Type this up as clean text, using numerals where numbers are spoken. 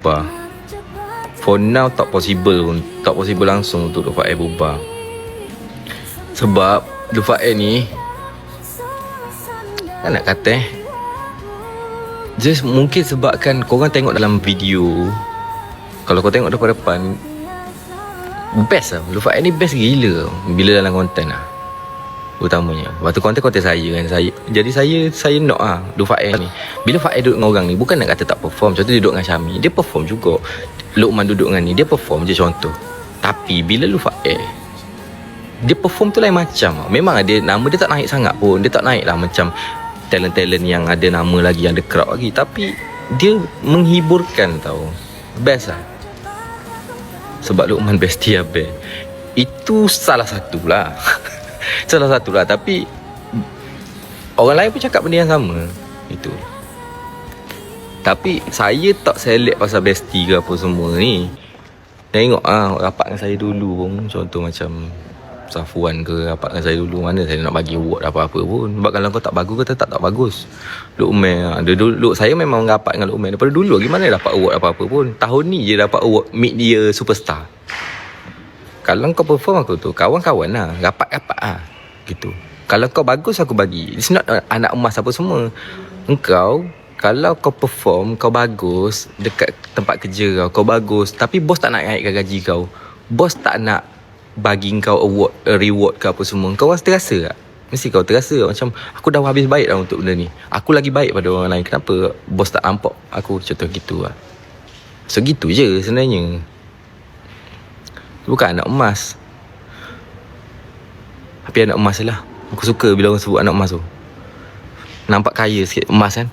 berubah. For now tak possible langsung untuk Lufa Air berubah. Sebab Lufa Air ni kan nak kata just mungkin sebabkan korang tengok dalam video, kalau kau tengok depan-depan, best lah. Lufa Air ni best gila bila dalam konten lah, utamanya waktu konten saya kan. Jadi saya nak Lufa Air ni, bila Lufa Air duduk dengan orang ni, bukan nak kata tak perform. Contoh dia duduk dengan Syami, dia perform juga. Luqman duduk dengan ni, dia perform je contoh. Tapi bila Lufa Air, dia perform tu lain macam. Memang dia nama dia tak naik sangat pun, dia tak naik lah macam talent-talent yang ada nama lagi, yang ada crowd lagi. Tapi dia menghiburkan tau. Best lah. Sebab Luqman bestia best. Itu salah satu lah. Salah satu lah. Tapi orang lain pun cakap benda yang sama. Itu. Tapi saya tak select pasal bestie ke apa semua ni. Tengok rapat dengan saya dulu pun, contoh macam Safuan ke rapat dengan saya dulu, mana saya nak bagi award apa-apa pun. Sebab kalau kau tak bagus, kau tak bagus. Luqman saya memang rapat dengan Luqman daripada dulu lagi, mana dapat award apa-apa pun. Tahun ni je dapat award Mid Year Superstar. Kalau kau perform, aku tu kawan-kawan lah, rapat-rapat lah gitu. Kalau kau bagus, aku bagi. It's not anak emas apa semua. Engkau, kalau kau perform, kau bagus dekat tempat kerja kau bagus, tapi bos tak nak naikkan gaji kau, bos tak nak bagi kau award, reward ke apa semua, kau rasa terasa tak? Mesti kau terasa macam, aku dah habis baik dah untuk benda ni, aku lagi baik pada orang lain, kenapa bos tak nampak aku? Contoh gitu lah. So gitu je sebenarnya. Bukan anak emas. Tapi anak emas lah. Aku suka bila orang sebut anak emas tu. Nampak kaya sikit, emas kan.